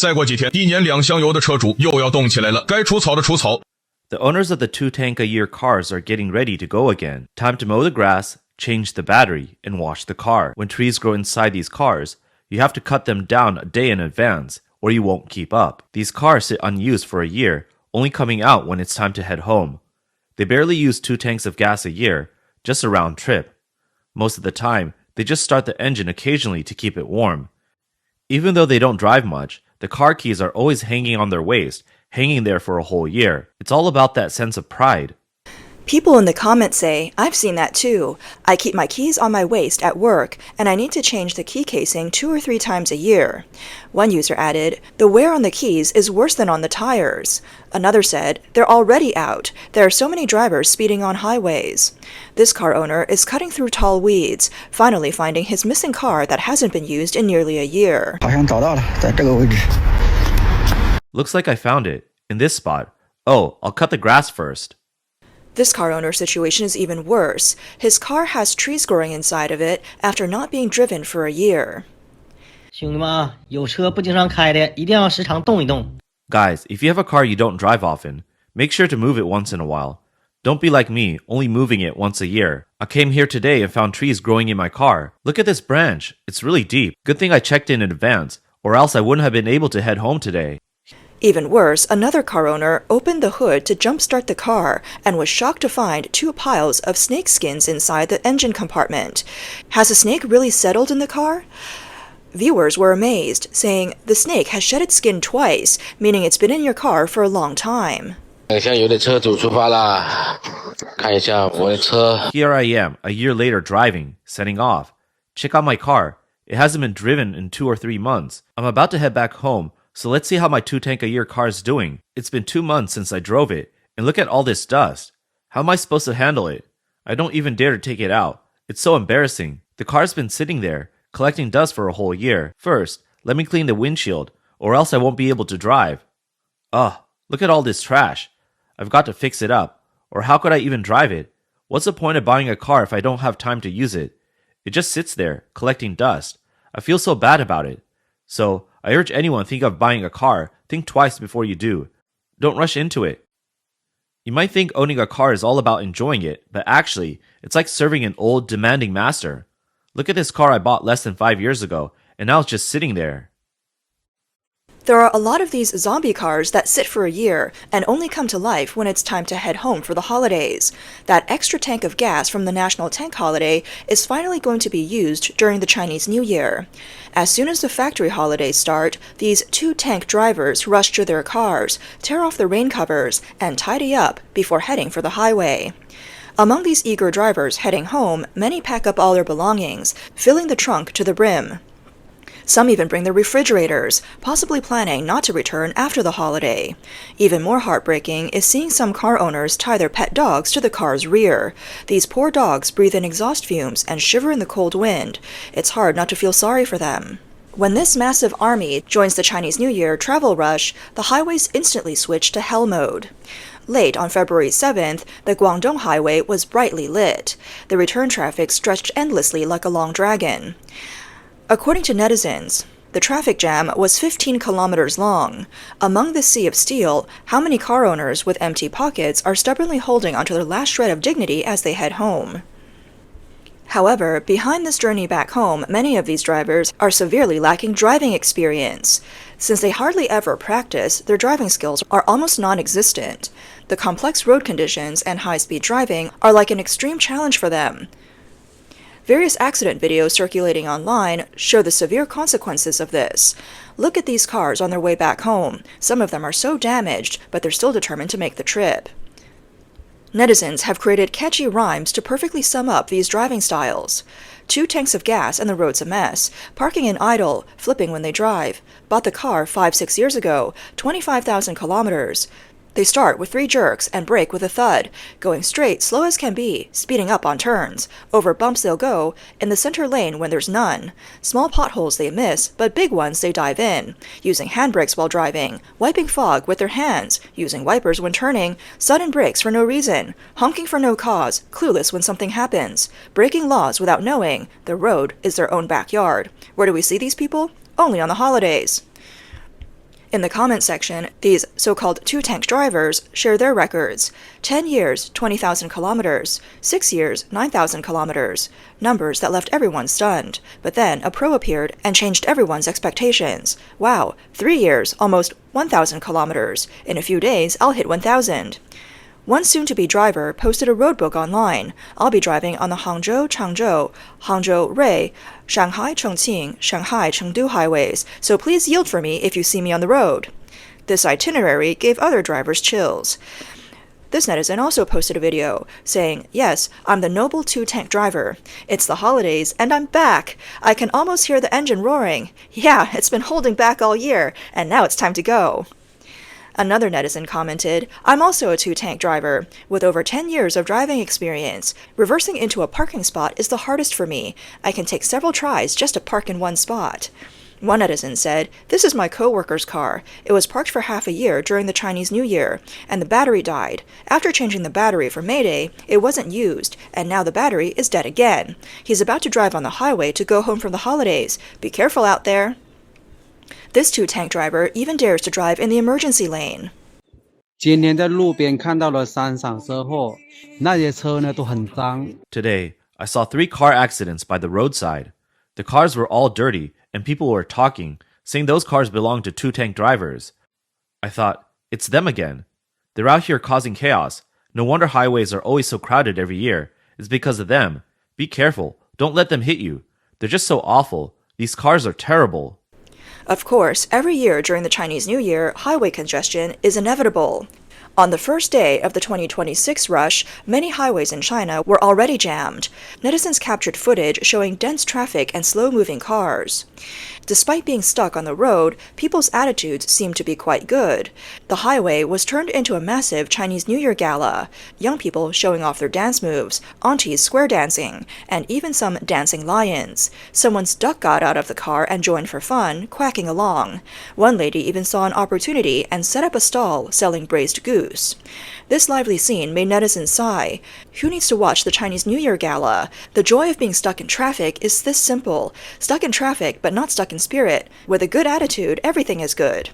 再过几天，一年2箱油的车主又要动起来了，该除草的除草。The owners of the 2-tank-a-year cars are getting ready to go again. Time to mow the grass, change the battery, and wash the car. When trees grow inside these cars, you have to cut them down a day in advance, or you won't keep up. These cars sit unused for a year, only coming out when it's time to head home. They barely use 2 tanks of gas a year, just a round trip. Most of the time, they just start the engine occasionally to keep it warm. Even though they don't drive much, the car keys are always hanging on their waist, hanging there for a whole year. It's all about that sense of pride. People in the comments say, I've seen that too. I keep my keys on my waist at work, and I need to change the key casing 2 or 3 times a year. One user added, the wear on the keys is worse than on the tires. Another said, they're already out. There are so many drivers speeding on highways. This car owner is cutting through tall weeds, finally finding his missing car that hasn't been used in nearly a year. 好像找到了，在这个位置。 Looks like I found it. In this spot. Oh, I'll cut the grass first. This car owner's situation is even worse. His car has trees growing inside of it after not being driven for a year. 兄弟们啊，有车不经常开的，一定要时常动一动。 Guys, if you have a car you don't drive often, make sure to move it once in a while. Don't be like me, only moving it once a year. I came here today and found trees growing in my car. Look at this branch. It's really deep. Good thing I checked in advance, or else I wouldn't have been able to head home today. Even worse, another car owner opened the hood to jumpstart the car and was shocked to find 2 piles of snake skins inside the engine compartment. Has a snake really settled in the car? Viewers were amazed, saying the snake has shed its skin twice, meaning it's been in your car for a long time. 等一下，有的车主出发啦，看一下我的车。 Here I am, a year later driving, setting off. Check out my car. It hasn't been driven in 2 or 3 months. I'm about to head back home, so let's see how my 2-tank-a-year car is doing. It's been 2 months since I drove it, and look at all this dust. How am I supposed to handle it? I don't even dare to take it out. It's so embarrassing. The car's been sitting there, collecting dust for a whole year. First, let me clean the windshield, or else I won't be able to drive. Ugh, look at all this trash. I've got to fix it up, or how could I even drive it? What's the point of buying a car if I don't have time to use it? It just sits there, collecting dust. I feel so bad about it. So, I urge anyone thinking of buying a car, think twice before you do. Don't rush into it. You might think owning a car is all about enjoying it, but actually, it's like serving an old, demanding master. Look at this car I bought less than 5 years ago, and now it's just sitting there. There are a lot of these zombie cars that sit for a year and only come to life when it's time to head home for the holidays. That extra tank of gas from the National Tank Holiday is finally going to be used during the Chinese New Year. As soon as the factory holidays start, these 2-tank drivers rush to their cars, tear off the rain covers, and tidy up before heading for the highway. Among these eager drivers heading home, many pack up all their belongings, filling the trunk to the brim. Some even bring their refrigerators, possibly planning not to return after the holiday. Even more heartbreaking is seeing some car owners tie their pet dogs to the car's rear. These poor dogs breathe in exhaust fumes and shiver in the cold wind. It's hard not to feel sorry for them. When this massive army joins the Chinese New Year travel rush, the highways instantly switch to hell mode. Late on February 7th, the Guangdong Highway was brightly lit. The return traffic stretched endlessly like a long dragon. According to netizens, the traffic jam was 15 kilometers long. Among this sea of steel, how many car owners with empty pockets are stubbornly holding onto their last shred of dignity as they head home? However, behind this journey back home, many of these drivers are severely lacking driving experience. Since they hardly ever practice, their driving skills are almost non-existent. The complex road conditions and high-speed driving are like an extreme challenge for them. Various accident videos circulating online show the severe consequences of this. Look at these cars on their way back home. Some of them are so damaged, but they're still determined to make the trip. Netizens have created catchy rhymes to perfectly sum up these driving styles. 2 tanks of gas and the road's a mess. Parking in idle, flipping when they drive. Bought the car 5-6 years ago, 25,000 kilometers. They start with 3 jerks and brake with a thud, going straight, slow as can be, speeding up on turns. Over bumps they'll go, in the center lane when there's none. Small potholes they miss, but big ones they dive in. Using handbrakes while driving, wiping fog with their hands, using wipers when turning, sudden brakes for no reason, honking for no cause, clueless when something happens. Breaking laws without knowing, the road is their own backyard. Where do we see these people? Only on the holidays. In the comment section, these so-called two-tank drivers share their records. 10 years, 20,000 kilometers. 6 years, 9,000 kilometers. Numbers that left everyone stunned. But then a pro appeared and changed everyone's expectations. Wow, 3 years, almost 1,000 kilometers. In a few days, I'll hit 1,000. One soon-to-be driver posted a roadbook online. I'll be driving on the Hangzhou-Changzhou, Hangzhou-Rui, Shanghai-Chongqing, Shanghai-Chengdu highways, so please yield for me if you see me on the road. This itinerary gave other drivers chills. This netizen also posted a video saying, "Yes, I'm the noble two-tank driver. It's the holidays and I'm back. I can almost hear the engine roaring. Yeah, it's been holding back all year, and now it's time to go." Another netizen commented, "I'm also a two-tank driver, with over 10 years of driving experience. Reversing into a parking spot is the hardest for me. I can take several tries just to park in one spot." One netizen said, "This is my co-worker's car. It was parked for half a year during the Chinese New Year, and the battery died. After changing the battery for May Day, it wasn't used, and now the battery is dead again. He's about to drive on the highway to go home for the holidays. Be careful out there." This two-tank driver even dares to drive in the emergency lane. 今天在路边看到了3场车祸，那些车呢都很脏。 Today, I saw 3 car accidents by the roadside. The cars were all dirty, and people were talking, saying those cars belonged to two-tank drivers. I thought, it's them again. They're out here causing chaos. No wonder highways are always so crowded every year. It's because of them. Be careful. Don't let them hit you. They're just so awful. These cars are terrible. Of course, every year during the Chinese New Year, highway congestion is inevitable. On the first day of the 2026 rush, many highways in China were already jammed. Netizens captured footage showing dense traffic and slow-moving cars. Despite being stuck on the road, people's attitudes seemed to be quite good. The highway was turned into a massive Chinese New Year gala, young people showing off their dance moves, aunties square dancing, and even some dancing lions. Someone's duck got out of the car and joined for fun, quacking along. One lady even saw an opportunity and set up a stall selling braised goose. This lively scene made netizens sigh. Who needs to watch the Chinese New Year gala? The joy of being stuck in traffic is this simple. Stuck in traffic, but not stuck in spirit. With a good attitude, everything is good.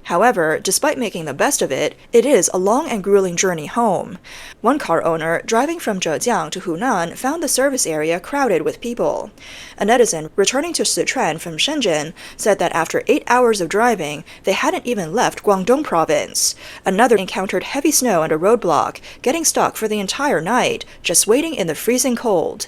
However, despite making the best of it, it is a long and grueling journey home. One car owner driving from Zhejiang to Hunan found the service area crowded with people. A netizen returning to Sichuan from Shenzhen said that after 8 hours of driving, they hadn't even left Guangdong province. Another encountered heavy snow and a roadblock, getting stuck for the entire night, just waiting in the freezing cold.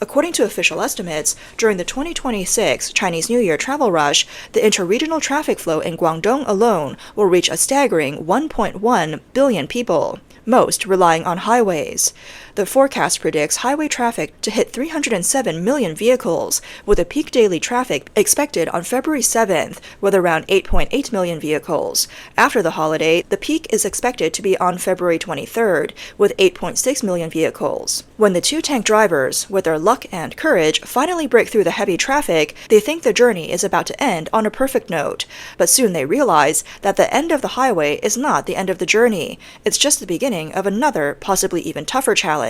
According to official estimates, during the 2026 Chinese New Year travel rush, the interregional traffic flow in Guangdong alone will reach a staggering 1.1 billion people, most relying on highways. The forecast predicts highway traffic to hit 307 million vehicles, with a peak daily traffic expected on February 7th, with around 8.8 million vehicles. After the holiday, the peak is expected to be on February 23rd, with 8.6 million vehicles. When the two-tank drivers, with their luck and courage, finally break through the heavy traffic, they think the journey is about to end on a perfect note. But soon they realize that the end of the highway is not the end of the journey. It's just the beginning of another, possibly even tougher challenge.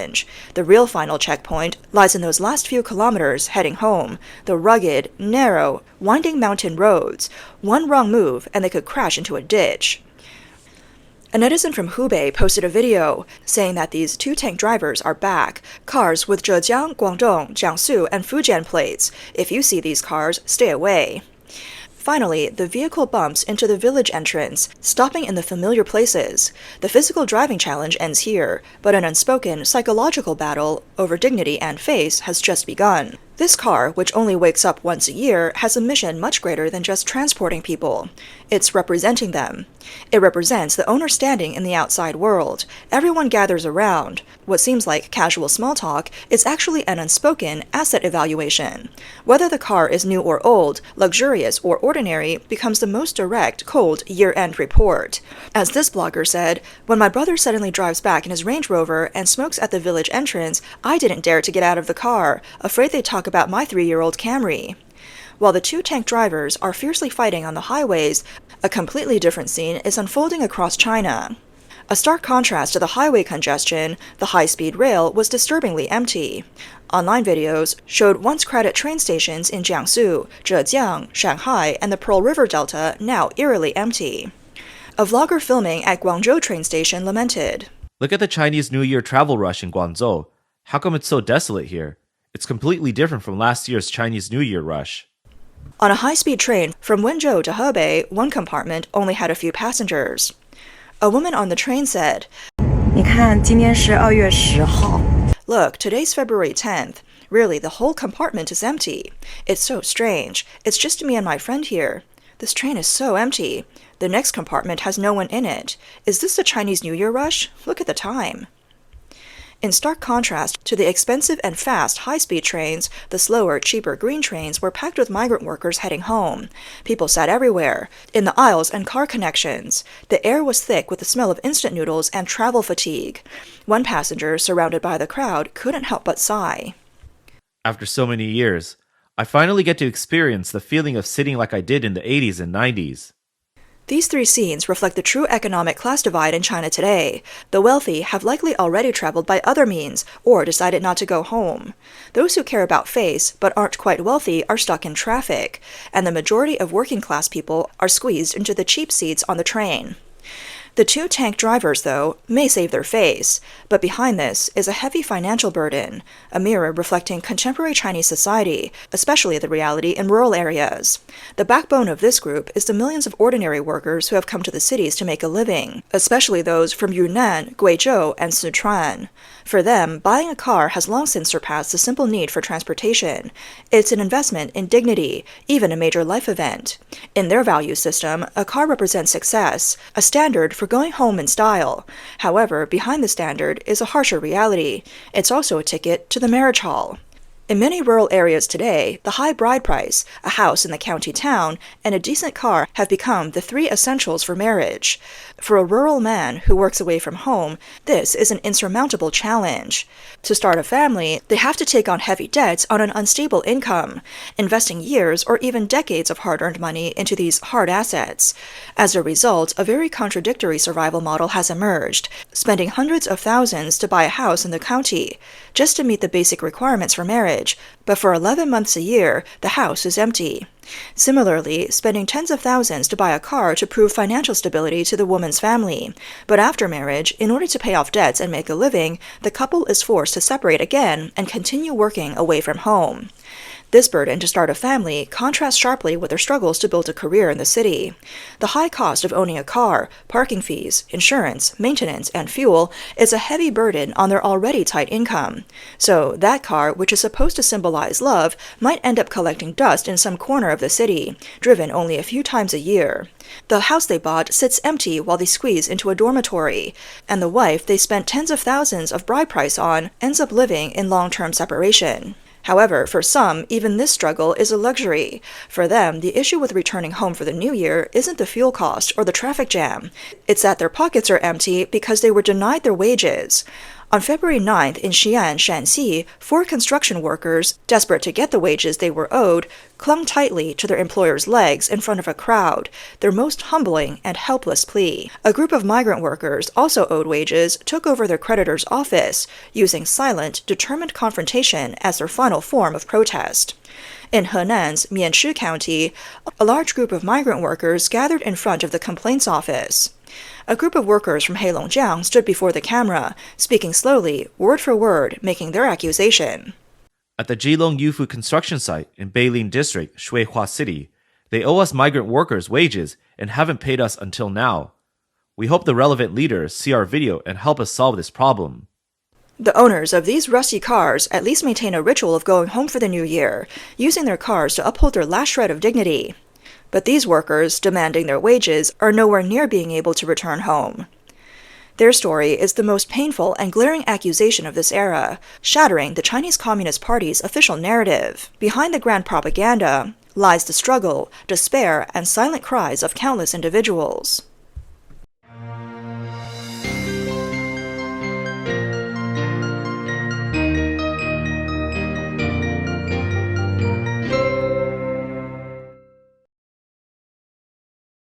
The real final checkpoint lies in those last few kilometers heading home, the rugged, narrow, winding mountain roads. One wrong move and they could crash into a ditch. A netizen from Hubei posted a video saying that these two-tank drivers are back, cars with Zhejiang, Guangdong, Jiangsu, and Fujian plates. If you see these cars, stay away. Finally, the vehicle bumps into the village entrance, stopping in the familiar places. The physical driving challenge ends here, but an unspoken psychological battle over dignity and face has just begun. This car, which only wakes up once a year, has a mission much greater than just transporting people. It's representing them. It represents the owner standing in the outside world. Everyone gathers around. What seems like casual small talk is actually an unspoken asset evaluation. Whether the car is new or old, luxurious or ordinary, becomes the most direct, cold year-end report. As this blogger said, "When my brother suddenly drives back in his Range Rover and smokes at the village entrance, I didn't dare to get out of the car, afraid they'd talk about my 3-year-old Camry." While the two-tank drivers are fiercely fighting on the highways, a completely different scene is unfolding across China. A stark contrast to the highway congestion, the high-speed rail was disturbingly empty. Online videos showed once-crowded train stations in Jiangsu, Zhejiang, Shanghai, and the Pearl River Delta now eerily empty. A vlogger filming at Guangzhou train station lamented, Look at the Chinese New Year travel rush in Guangzhou. How come it's so desolate here? It's completely different from last year's Chinese New Year rush. On a high-speed train from Wenzhou to Hebei, one compartment only had a few passengers. A woman on the train said, 你看，今天是2月10号。 Look, today's February 10th. Really, the whole compartment is empty. It's so strange. It's just me and my friend here. This train is so empty. The next compartment has no one in it. Is this the Chinese New Year rush? Look at the time. In stark contrast to the expensive and fast high-speed trains, the slower, cheaper green trains were packed with migrant workers heading home. People sat everywhere, in the aisles and car connections. The air was thick with the smell of instant noodles and travel fatigue. One passenger, surrounded by the crowd, couldn't help but sigh. After so many years, I finally get to experience the feeling of sitting like I did in the 80s and 90s. These three scenes reflect the true economic class divide in China today. The wealthy have likely already traveled by other means or decided not to go home. Those who care about face but aren't quite wealthy are stuck in traffic, and the majority of working class people are squeezed into the cheap seats on the train. The two tank drivers, though, may save their face, but behind this is a heavy financial burden, a mirror reflecting contemporary Chinese society, especially the reality in rural areas. The backbone of this group is the millions of ordinary workers who have come to the cities to make a living, especially those from Yunnan, Guizhou, and Sichuan. For them, buying a car has long since surpassed the simple need for transportation. It's an investment in dignity, even a major life event. In their value system, a car represents success, a standard for going home in style. However, behind the standard is a harsher reality. It's also a ticket to the marriage hall. In many rural areas today, the high bride price, a house in the county town, and a decent car have become the three essentials for marriage. For a rural man who works away from home, this is an insurmountable challenge. To start a family, they have to take on heavy debts on an unstable income, investing years or even decades of hard-earned money into these hard assets. As a result, a very contradictory survival model has emerged, spending hundreds of thousands to buy a house in the county, just to meet the basic requirements for marriage. But for 11 months a year, the house is empty. Similarly, spending tens of thousands to buy a car to prove financial stability to the woman's family. But after marriage, in order to pay off debts and make a living, the couple is forced to separate again and continue working away from home. This burden to start a family contrasts sharply with their struggles to build a career in the city. The high cost of owning a car, parking fees, insurance, maintenance, and fuel is a heavy burden on their already tight income. So that car, which is supposed to symbolize love, might end up collecting dust in some corner of the city, driven only a few times a year. The house they bought sits empty while they squeeze into a dormitory, and the wife they spent tens of thousands of bride price on ends up living in long-term separation. However, for some, even this struggle is a luxury. For them, the issue with returning home for the new year isn't the fuel cost or the traffic jam. It's that their pockets are empty because they were denied their wages. On February 9th in Xi'an, Shanxi, 4 construction workers, desperate to get the wages they were owed, clung tightly to their employer's legs in front of a crowd, their most humbling and helpless plea. A group of migrant workers, also owed wages, took over their creditor's office, using silent, determined confrontation as their final form of protest. In Henan's Mianshi County, a large group of migrant workers gathered in front of the complaints office. A group of workers from Heilongjiang stood before the camera, speaking slowly, word for word, making their accusation. At the Jilong Youfu construction site in Beilin District, Shuihua City, they owe us migrant workers wages and haven't paid us until now. We hope the relevant leaders see our video and help us solve this problem. The owners of these rusty cars at least maintain a ritual of going home for the new year, using their cars to uphold their last shred of dignity. But these workers, demanding their wages, are nowhere near being able to return home. Their story is the most painful and glaring accusation of this era, shattering the Chinese Communist Party's official narrative. Behind the grand propaganda lies the struggle, despair, and silent cries of countless individuals.